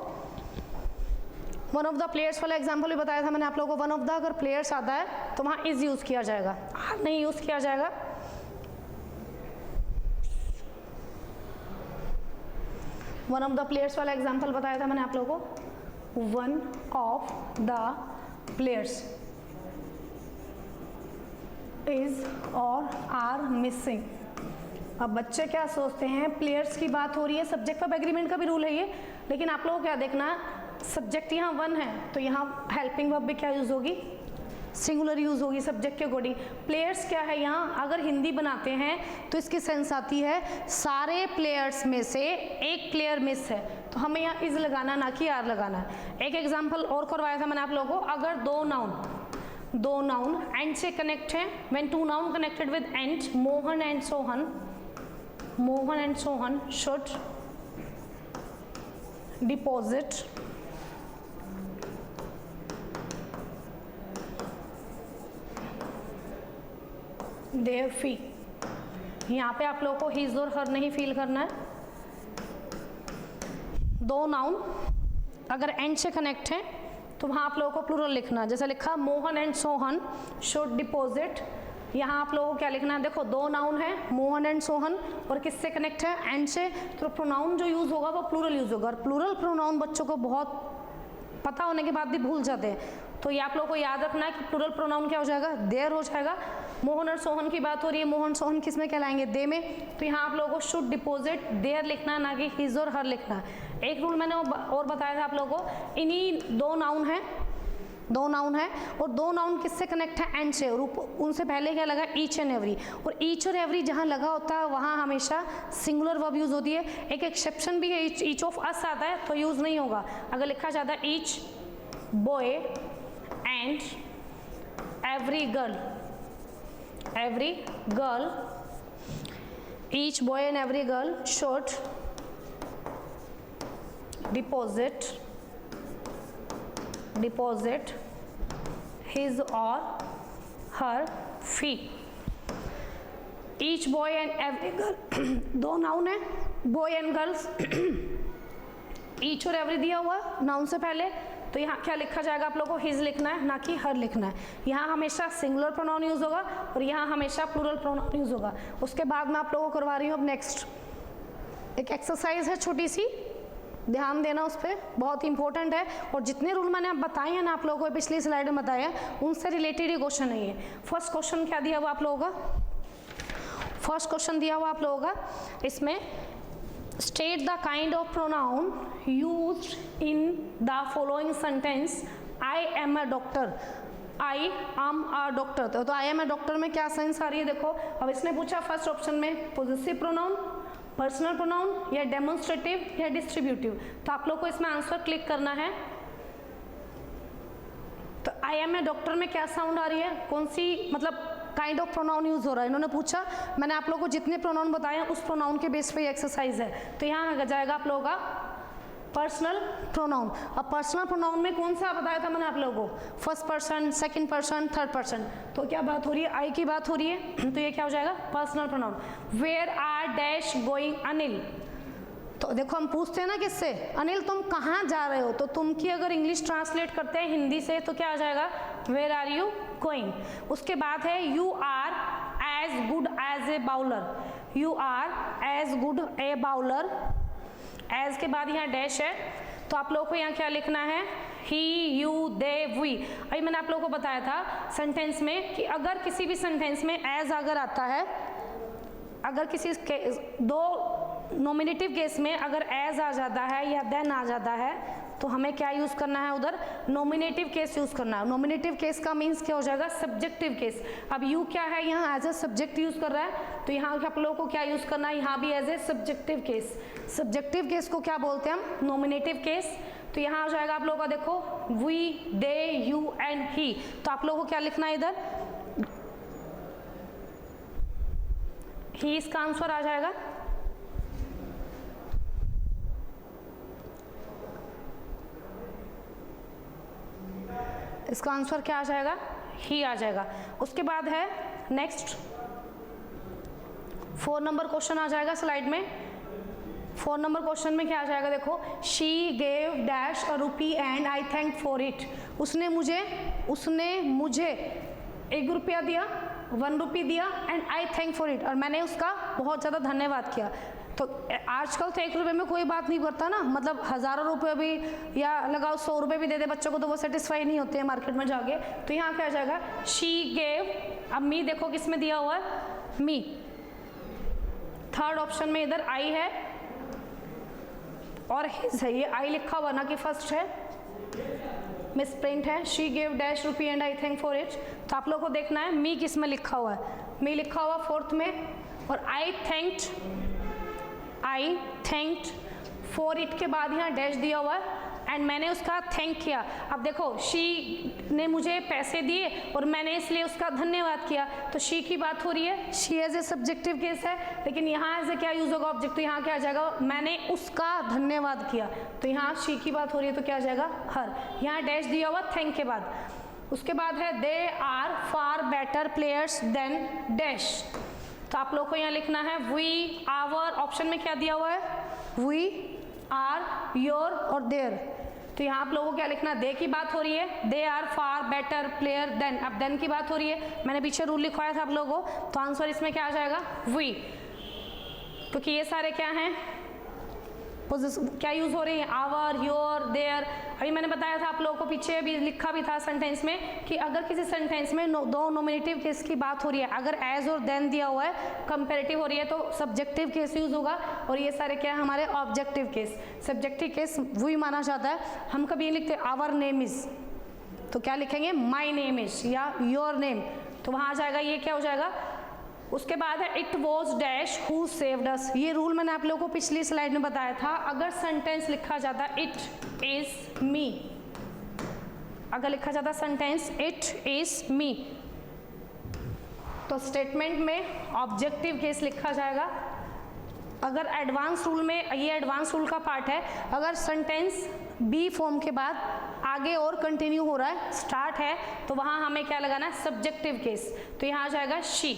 वन ऑफ द प्लेयर्स वाला एग्जाम्पल भी बताया था मैंने आप लोगों को। वन ऑफ द अगर प्लेयर्स आता है तो वहाँ इज यूज़ किया जाएगा, आर नहीं यूज़ किया जाएगा। वन ऑफ द प्लेयर्स वाला एग्जाम्पल बताया था मैंने आप लोगों को। One of the players is और आर मिसिंग। अब बच्चे क्या सोचते हैं, प्लेयर्स की बात हो रही है, सब्जेक्ट ऑफ एग्रीमेंट का भी रूल है ये, लेकिन आप लोगों को क्या देखना, सब्जेक्ट यहाँ वन है तो यहाँ हेल्पिंग वर्ब भी क्या यूज़ होगी, सिंगुलर यूज़ होगी सब्जेक्ट के अकॉर्डिंग। प्लेयर्स क्या है, यहाँ अगर हिंदी बनाते हैं तो इसकी सेंस आती है सारे प्लेयर्स में से एक प्लेयर मिस है, तो हमें यहाँ इज लगाना ना कि आर लगाना है। एक एग्जाम्पल और करवाया था मैंने आप लोगों को। अगर दो नाउन एंड से कनेक्ट हैं, when two noun connected with and, Mohan and Sohan, Mohan and Sohan should deposit their fee. यहाँ पे आप लोगों को हिज और हर नहीं फील करना है। दो नाउन अगर एंड से कनेक्ट है तो वहाँ आप लोगों को प्लूरल लिखना है। जैसे लिखा Mohan and Sohan should deposit, यहाँ आप लोगों को क्या लिखना है, देखो दो नाउन है मोहन एंड सोहन और किससे कनेक्ट है, एंड से, तो प्रोनाउन जो यूज़ होगा वो प्लूरल यूज़ होगा। और प्लूरल प्रोनाउन बच्चों को बहुत पता होने के बाद भी भूल जाते हैं, तो ये आप लोगों को याद रखना है कि प्लूरल प्रोनाउन क्या हो जाएगा, देयर हो जाएगा। मोहन और सोहन की बात हो रही है, मोहन सोहन किस में कहलाएंगे, दे में, तो यहाँ आप लोगों को शुड डिपॉजिट देयर लिखना है, ना कि हिज और हर लिखना है। एक रूल मैंने और बताया था आप लोगों को, इन्हीं दो नाउन है और दो नाउन किससे कनेक्ट है, एंड से, और उनसे पहले क्या लगा, ईच एंड एवरी, और ईच और एवरी जहाँ लगा होता है वहाँ हमेशा सिंगुलर वर्ब यूज़ होती है। एक एक्सेप्शन भी है, ईच ऑफ अस आता है तो यूज़ नहीं होगा। अगर लिखा जाता है each boy and every girl, each boy and every girl should deposit his or her fee। each boy and every girl दो नाउन है, boy and girls, each और every दिया हुआ नाउन से पहले, तो यहाँ क्या लिखा जाएगा, आप लोगों को his लिखना है ना कि हर लिखना है। यहाँ हमेशा सिंगुलर प्रोनाउन यूज होगा और यहाँ हमेशा प्लूरल प्रोनाउन यूज होगा। उसके बाद मैं आप लोगों को करवा रही हूँ अब नेक्स्ट एक एक्सरसाइज है छोटी सी, ध्यान देना उस पर, बहुत इंपॉर्टेंट है। और जितने रूल मैंने आप बताए हैं ना आप लोगों को पिछली स्लाइड में बताया, उनसे रिलेटेड ही क्वेश्चन है ये। फर्स्ट क्वेश्चन क्या दिया हुआ आप लोगों का, फर्स्ट क्वेश्चन दिया हुआ आप लोगों का, इसमें state the kind of pronoun used in the following sentence, I am a doctor, I am a doctor, तो आई एम अ डॉक्टर में क्या सेंस आ रही है, देखो अब इसने पूछा फर्स्ट ऑप्शन में पॉजेसिव प्रोनाउन, पर्सनल प्रोनाउन या डेमोन्स्ट्रेटिव या डिस्ट्रीब्यूटिव, तो आप लोग को इसमें आंसर क्लिक करना है। तो आई एम ए डॉक्टर में क्या साउंड आ रही है, कौन सी मतलब काइंड ऑफ प्रोनाउन यूज हो रहा है, इन्होंने पूछा, मैंने आप लोगों को जितने प्रोनाउन बताए हैं उस प्रोनाउन के बेस पे ये एक्सरसाइज है। तो यहाँ आ जाएगा आप लोगों का पर्सनल प्रोनाउन। अब पर्सनल प्रोनाउन में कौन सा बताया था मैंने आप लोगों को, first person, second person, third person, तो क्या बात हो रही है, आई की बात हो रही है, तो ये क्या हो जाएगा personal pronoun. Where are dash going Anil, तो देखो हम पूछते हैं ना किससे, अनिल तुम कहाँ जा रहे हो, तो तुम की अगर इंग्लिश ट्रांसलेट करते हैं हिंदी से तो क्या आ जाएगा, वेयर आर यू गोइंग। उसके बाद है you are as good as a bowler, you are as good a bowler, as के बाद यहाँ डैश है, तो आप लोगों को यहाँ क्या लिखना है, ही, यू, दे, वी। अभी मैंने आप लोगों को बताया था सेंटेंस में कि अगर किसी भी सेंटेंस में एज अगर आता है, अगर किसी दो नॉमिनेटिव केस में अगर एज आ जाता है या देन आ जाता है तो हमें क्या यूज करना है, उधर नॉमिनेटिव केस यूज करना है। नॉमिनेटिव केस का मीन्स क्या हो जाएगा, सब्जेक्टिव केस। अब यू क्या है, यहाँ एज ए सब्जेक्ट यूज कर रहा है, तो यहाँ आप लोगों को क्या यूज करना है, यहाँ भी as a subjective case. Subjective case को क्या बोलते हैं हम, नॉमिनेटिव केस। तो यहाँ आ जाएगा आप लोगों का, देखो we, they, you and he. तो आप लोगों को क्या लिखना है इधर, ही इसका आंसर आ जाएगा। इसका आंसर क्या आ जाएगा, ही आ जाएगा। उसके बाद है नेक्स्ट 4 नंबर क्वेश्चन आ जाएगा स्लाइड में। 4 नंबर क्वेश्चन में क्या आ जाएगा, देखो she gave dash a rupee and I thank for it. उसने मुझे 1 रुपया दिया, 1 रुपी दिया and I thank for it, और मैंने उसका बहुत ज़्यादा धन्यवाद किया। तो आजकल तो 1 रुपये में कोई बात नहीं करता ना, मतलब हज़ारों रुपये भी या लगाओ 100 रुपये भी दे दे बच्चों को तो वो सेटिस्फाई नहीं होते हैं मार्केट में जाके। तो यहाँ क्या आ जाएगा, शी गेव। अब मी देखो किस में दिया हुआ है, मी। थर्ड ऑप्शन में इधर आई है और हिज है, ये आई लिखा हुआ ना कि फर्स्ट है, मिस प्रिंट है। She gave dash rupee and I thank for it. तो आप लोग को देखना है मी किस में लिखा हुआ है, मी लिखा हुआ 4th में, और आई थैंक्ड फॉर इट के बाद यहाँ डैश दिया हुआ है एंड मैंने उसका थैंक किया। अब देखो शी ने मुझे पैसे दिए और मैंने इसलिए उसका धन्यवाद किया, तो शी की बात हो रही है, she as a subjective case है, लेकिन यहाँ एज ए क्या यूज होगा, ऑब्जेक्ट। तो यहाँ क्या आ जाएगा, मैंने उसका धन्यवाद किया, तो यहाँ शी की बात हो रही है तो क्या आ जाएगा, हर। यहाँ डैश दिया हुआ थैंक के बाद। उसके बाद है they are far better players than dash. तो आप लोग को यहाँ लिखना है वी, आवर। ऑप्शन में क्या दिया हुआ है, वी, आर, योर और देयर। तो यहाँ आप लोगों को क्या लिखना है, दे की बात हो रही है, they are far better player than. अब देन की बात हो रही है, मैंने पीछे रूल लिखवाया था आप लोगों को, तो आंसर इसमें क्या आ जाएगा, वी, क्योंकि ये सारे क्या हैं, क्या यूज हो रही है, आवर, योर, देयर। अभी मैंने बताया था आप लोगों को, पीछे भी लिखा भी था सेंटेंस में कि अगर किसी सेंटेंस में दो नॉमिनेटिव केस की बात हो रही है, अगर एज और देन दिया हुआ है, कंपेरेटिव हो रही है, तो सब्जेक्टिव केस यूज होगा, और ये सारे क्या है हमारे ऑब्जेक्टिव केस। सब्जेक्टिव केस वही माना जाता है। हम कभी लिखते आवर नेम इज, तो क्या लिखेंगे, माई नेम इज या योर नेम, तो वहां आ जाएगा, ये क्या हो जाएगा। उसके बाद है it was dash who saved us. ये रूल मैंने आप लोगों को पिछली स्लाइड में बताया था। अगर सेंटेंस लिखा जाता इट इज मी, अगर लिखा जाता सेंटेंस इट इज मी, तो स्टेटमेंट में ऑब्जेक्टिव केस लिखा जाएगा। अगर एडवांस रूल में, ये एडवांस रूल का पार्ट है, अगर सेंटेंस बी फॉर्म के बाद आगे और कंटिन्यू हो रहा है, स्टार्ट है, तो वहां हमें क्या लगाना है, सब्जेक्टिव केस। तो यहाँ आ जाएगा शी।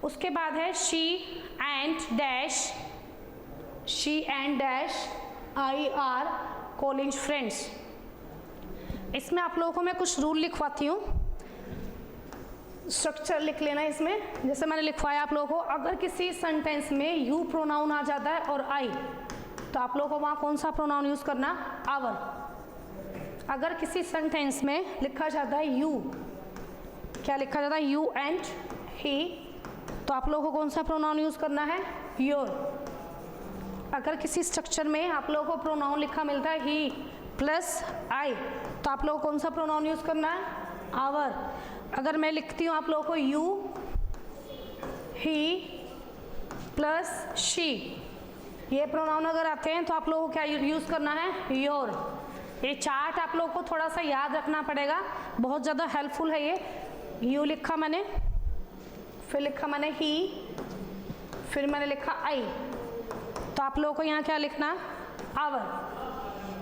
उसके बाद है she and dash I R college friends. इसमें आप लोगों को मैं कुछ रूल लिखवाती हूँ, स्ट्रक्चर लिख लेना इसमें। जैसे मैंने लिखवाया आप लोगों को, अगर किसी सेंटेंस में यू प्रोनाउन आ जाता है और आई, तो आप लोगों को वहाँ कौन सा प्रोनाउन यूज करना, आवर। अगर किसी सेंटेंस में लिखा जाता है यू, क्या लिखा जाता है, यू एंड ही, तो आप लोगों को कौन सा प्रोनाउन यूज करना है, योर। अगर किसी स्ट्रक्चर में आप लोगों को प्रोनाउन लिखा मिलता है ही प्लस आई, तो आप लोगों को कौन सा प्रोनाउन यूज करना है, आवर। अगर मैं लिखती हूँ आप लोगों को यू, ही प्लस शी, ये प्रोनाउन अगर आते हैं तो आप लोगों को क्या यूज करना है, योर। ये चार्ट आप लोगों को थोड़ा सा याद रखना पड़ेगा, बहुत ज़्यादा हेल्पफुल है ये। यू लिखा मैंने, फिर लिखा मैंने ही, फिर मैंने लिखा आई, तो आप लोगों को यहाँ क्या लिखना, आवर।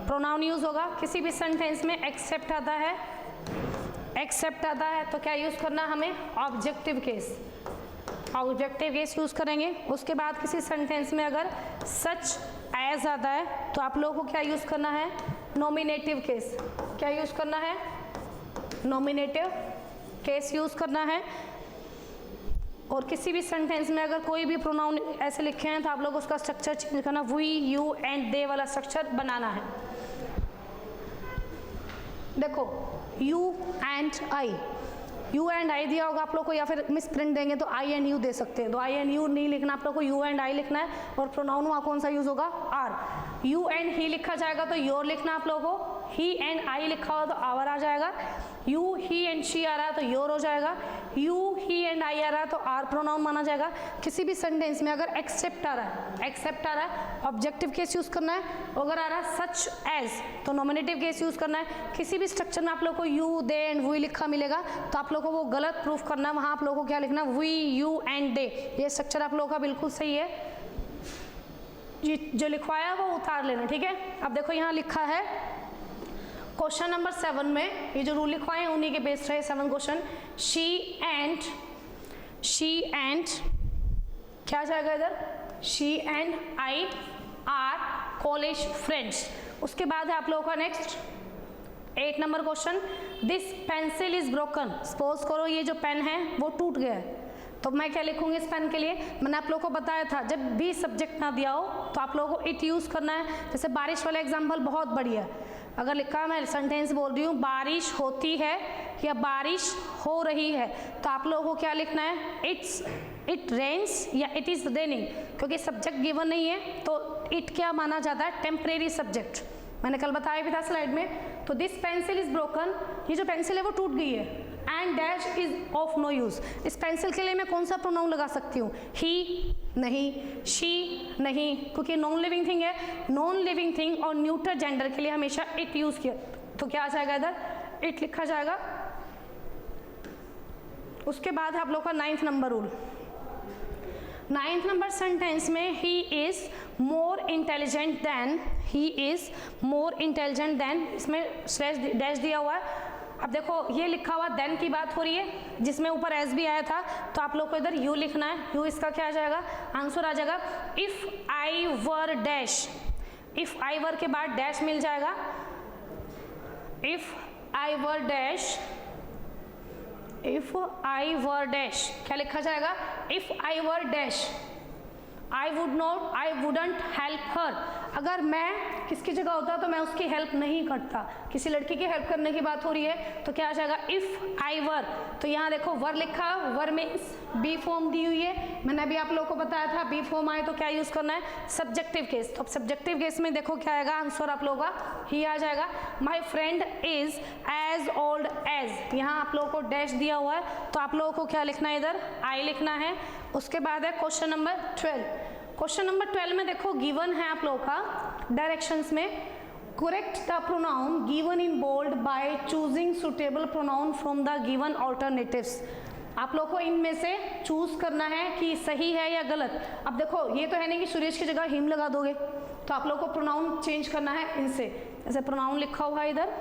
प्रोनाउन यूज होगा किसी भी सेंटेंस में, एक्सेप्ट आता है, तो क्या यूज करना हमें, objective case. Objective case use करेंगे। उसके बाद किसी सेंटेंस में अगर सच एज आता है, तो आप लोगों को क्या यूज करना है, नॉमिनेटिव केस। क्या यूज करना है, नॉमिनेटिव केस यूज करना है। और किसी भी सेंटेंस में अगर कोई भी प्रोनाउन ऐसे लिखे हैं, तो आप लोग उसका स्ट्रक्चर चेंज करना, वी, यू एंड दे वाला स्ट्रक्चर बनाना है। देखो you and I, you and I दिया होगा आप लोग को, या फिर मिस प्रिंट देंगे तो आई एंड यू दे सकते हैं, तो आई एंड यू नहीं लिखना आप लोग को, यू एंड आई लिखना है। और प्रोनाउन वहाँ कौन सा यूज होगा, आर। यू एंड ही लिखा जाएगा तो योर लिखना आप लोगों को, ही एंड आई लिखा हुआ तो आवर आ जाएगा, यू ही एंड शी आ रहा है तो योर हो जाएगा, यू ही एंड आई आ रहा है तो आर प्रोनाउन माना जाएगा। किसी भी सेंटेंस में अगर एक्सेप्ट आ रहा है, एक्सेप्ट आ रहा है ऑब्जेक्टिव केस यूज करना है, अगर आ रहा है सच एज तो नॉमिनेटिव केस यूज करना है। किसी भी स्ट्रक्चर में आप लोग को यू दे एंड वी लिखा मिलेगा तो आप लोग को वो गलत प्रूफ करना है, वहां आप लोगों को क्या लिखना है, वी यू एंड दे। ये स्ट्रक्चर आप लोगों का बिल्कुल सही है, जो लिखवाया वो उतार लेना, ठीक है। अब देखो यहाँ लिखा है क्वेश्चन नंबर 7 में, ये जो रूल लिखवाए हैं उन्हीं के बेस्ड है 7 क्वेश्चन। शी एंड क्या जाएगा इधर, she and I R college friends. उसके बाद है आप लोगों का next 8 number question, this pencil is broken. Suppose करो ये जो पेन है वो टूट गया है, तो मैं क्या लिखूंगी इस पेन के लिए, मैंने आप लोगों को बताया था जब भी सब्जेक्ट ना दिया हो तो आप लोगों को इट यूज करना है। जैसे बारिश वाला एग्जाम्पल बहुत बढ़िया है, अगर लिखा है, मैं सेंटेंस बोल रही हूँ बारिश होती है या बारिश हो रही है, तो आप लोगों को क्या लिखना है, इट रेन्स या इट इज रेनिंग, क्योंकि सब्जेक्ट गिवन नहीं है तो इट क्या माना जाता है, टेम्परेरी सब्जेक्ट, मैंने कल बताया भी था स्लाइड में। तो दिस पेंसिल इज ब्रोकन, ये जो पेंसिल है वो टूट गई है, and dash is of no use. इस पेंसिल के लिए मैं कौन सा प्रोनाउन लगा सकती हूँ, ही नहीं, शी नहीं, क्योंकि नॉन लिविंग थिंग है, नॉन लिविंग थिंग और न्यूट्रल जेंडर के लिए हमेशा इट यूज किया, तो क्या आ जाएगा इधर, इट लिखा जाएगा। उसके बाद है आप लोग का 9th number rule. 9th number sentence में he is more intelligent then, he is more intelligent then, इसमें स्लैश डैश दिया हुआ है। अब देखो ये लिखा हुआ देन की बात हो रही है, जिसमें ऊपर एस भी आया था, तो आप लोग को इधर यू लिखना है, यू इसका क्या आ जाएगा, आंसर आ जाएगा। If I were dash, if I were के बाद डैश मिल जाएगा, if I were dash, if I were dash क्या लिखा जाएगा, if I were dash I would not, I wouldn't help her. अगर मैं किसकी जगह होता तो मैं उसकी हेल्प नहीं करता, किसी लड़की की हेल्प करने की बात हो रही है तो क्या आ जाएगा, इफ आई वर। तो यहाँ देखो वर लिखा, वर में बी फॉर्म दी हुई है, मैंने अभी आप लोगों को बताया था बी फॉर्म आए तो क्या यूज करना है, सब्जेक्टिव केस। तो अब सब्जेक्टिव केस में देखो क्या आएगा आंसर आप लोगों का, ही आ जाएगा। My friend is as old as, यहाँ आप लोगों को डैश दिया हुआ है तो आप लोगों को क्या लिखना है, इधर आई लिखना है। उसके बाद है क्वेश्चन नंबर 12। क्वेश्चन नंबर 12 में देखो गिवन है आप लोगों का डायरेक्शंस में, correct the pronoun given in bold by choosing suitable pronoun from the given alternatives. आप लोग को इनमें से चूज करना है कि सही है या गलत। अब देखो ये तो है नहीं कि सुरेश की जगह हिम लगा दोगे, तो आप लोग को प्रोनाउन चेंज करना है इनसे। जैसे प्रोनाउन लिखा हुआ है इधर,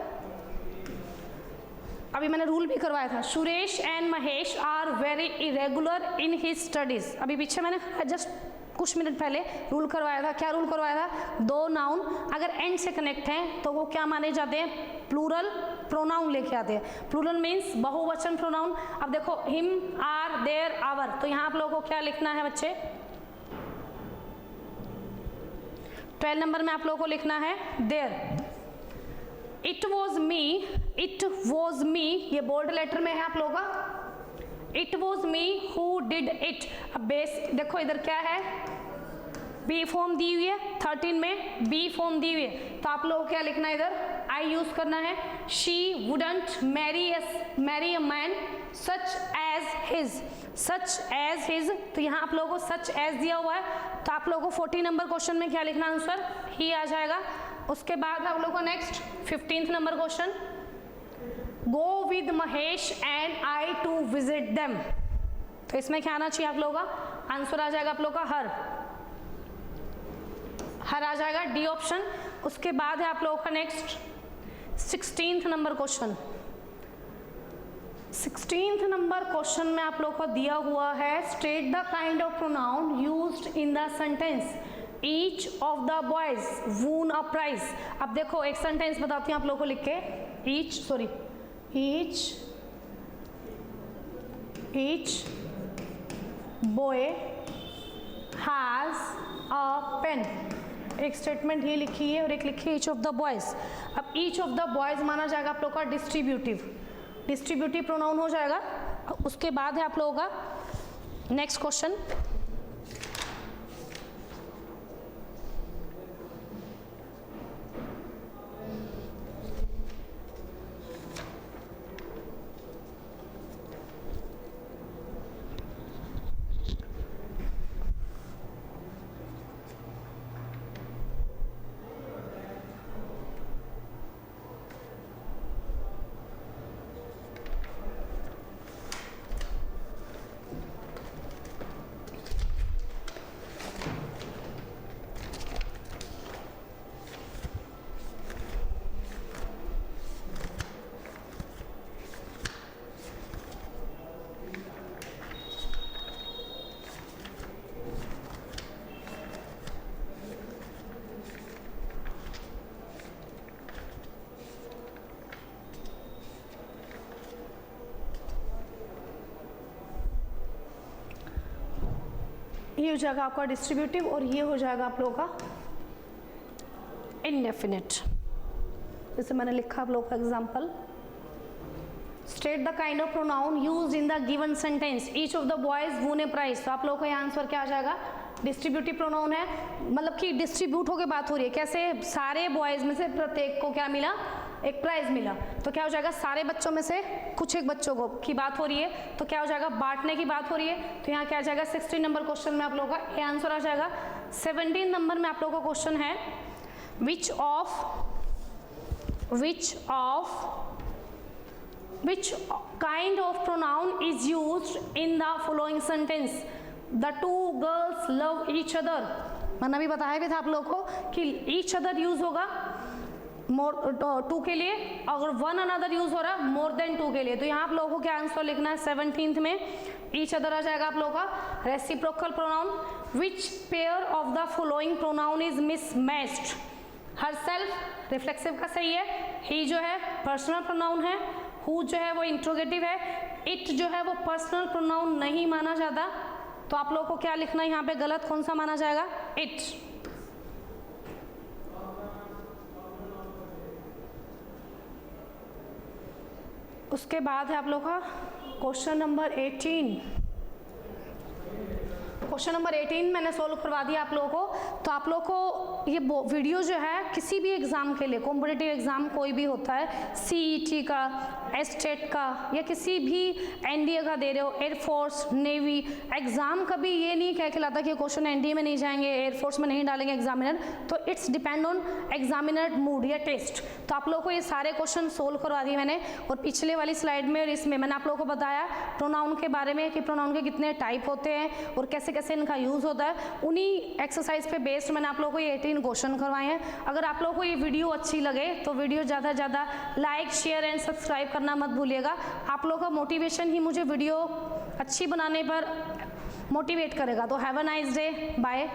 अभी मैंने रूल भी करवाया था, Suresh and Mahesh are very irregular in his studies. अभी पीछे मैंने जस्ट कुछ मिनट पहले रूल करवाया था। क्या रूल करवाया था, दो नाउन अगर एंड से कनेक्ट हैं तो वो क्या माने जाते हैं, प्लूरल प्रोनाउन लेके आते हैं। प्लूरल मीन्स बहुवचन प्रोनाउन। अब देखो हिम, आर, देयर, आवर, तो यहाँ आप लोगों को क्या लिखना है बच्चे, 12 नंबर में आप लोगों को लिखना है there. It was me, it was me, ये बोल्ड लेटर में है आप लोगों का, it was me who did it. अब बेस देखो इधर क्या है, बी फॉर्म दी हुई है, 13 में बी फॉर्म दी हुई है, तो आप लोगों को क्या लिखना है इधर, आई यूज करना है। She wouldn't marry a man such as his, such as his, तो यहाँ आप लोगों को सच एज दिया हुआ है, तो आप लोगों को 40 नंबर क्वेश्चन में क्या लिखना आंसर, ही आ जाएगा। उसके बाद आप लोगों को next 15th number question, go with Mahesh and I to visit them, तो इसमें क्या आना चाहिए आप लोगों का आंसर आ जाएगा आप लोगों का हर, हर आ जाएगा, डी ऑप्शन। उसके बाद है आप लोगों का next 16th number question. 16th number question में आप लोगों को दिया हुआ है, state the kind of pronoun used in the sentence each of the boys won a prize. अब देखो एक सेंटेंस बताती हूँ आप लोगों को लिख के, each boy has a pen, एक स्टेटमेंट ये लिखी है और एक लिखी है ईच ऑफ द बॉयज। अब ईच ऑफ द बॉयज माना जाएगा आप लोग का डिस्ट्रीब्यूटिव, डिस्ट्रीब्यूटिव प्रोनाउन हो जाएगा। उसके बाद है आप लोगों का नेक्स्ट क्वेश्चन, ये हो जाएगा आपका डिस्ट्रीब्यूटिव और ये हो जाएगा आप लोगों का इनडेफिनिट। जैसे मैंने लिखा आप लोगों का example, state the kind of pronoun used in the given sentence each of the boys won a prize. तो आप लोगों का आंसर क्या आ जाएगा, डिस्ट्रीब्यूटिव प्रोनाउन है, मतलब कि डिस्ट्रीब्यूट होकर बात हो रही है, कैसे सारे बॉयज में से प्रत्येक को क्या मिला, एक प्राइज मिला। तो क्या हो जाएगा, सारे बच्चों में से कुछ एक बच्चों को की बात हो रही है, तो क्या हो जाएगा, बांटने की बात हो रही है। तो यहाँ क्या आ जाएगा, 16 नंबर क्वेश्चन में आप लोगों का ये आंसर आ जाएगा। 17 नंबर में आप लोगों का क्वेश्चन है which kind of pronoun is used in the following sentence, the two girls love each other। मैंने अभी बताया भी था आप लोगों को कि each other यूज होगा टू के लिए, अगर वन अनदर यूज हो रहा है मोर देन टू के लिए। तो यहाँ आप लोगों को क्या आंसर लिखना है, 17th में ईच अदर आ जाएगा आप लोगों का reciprocal pronoun. Which pair of the following pronoun is mismatched, herself reflexive का सही है, ही जो है पर्सनल प्रोनाउन है, हु जो है वो इंट्रोगेटिव है, इट जो है वो पर्सनल प्रोनाउन नहीं माना जाता। तो आप लोगों को क्या लिखना है यहाँ पे, गलत कौन सा माना जाएगा, इट। उसके बाद है आप लोग का क्वेश्चन नंबर 18। क्वेश्चन नंबर 18 मैंने सोल्व करवा दिया आप लोगों को। तो आप लोगों को ये वीडियो जो है किसी भी एग्ज़ाम के लिए, कॉम्पिटिटिव एग्ज़ाम कोई भी होता है, सीईटी का, एस्टेट का, या किसी भी एनडीए का दे रहे हो, एयरफोर्स, नेवी एग्ज़ाम, कभी ये नहीं कह के लाता कि क्वेश्चन एनडीए में नहीं जाएंगे, एयरफोर्स में नहीं डालेंगे एग्जामिनर। तो it's depend on examiner mood या टेस्ट। तो आप लोगों को ये सारे क्वेश्चन सोल्व करवा दिए मैंने। और पिछले वाली स्लाइड में और इसमें मैंने आप लोगों को बताया प्रोनाउन के बारे में कि प्रोनाउन के कितने टाइप होते हैं और कैसे कैसे इनका यूज़ होता है। उन्हीं एक्सरसाइज पे बेस्ड मैंने आप लोगों को ये 18 क्वेश्चन करवाए हैं। अगर आप लोगों को ये वीडियो अच्छी लगे तो वीडियो ज़्यादा से ज़्यादा लाइक, शेयर एंड सब्सक्राइब करना मत भूलिएगा। आप लोगों का मोटिवेशन ही मुझे वीडियो अच्छी बनाने पर मोटिवेट करेगा। तो have a nice day, bye.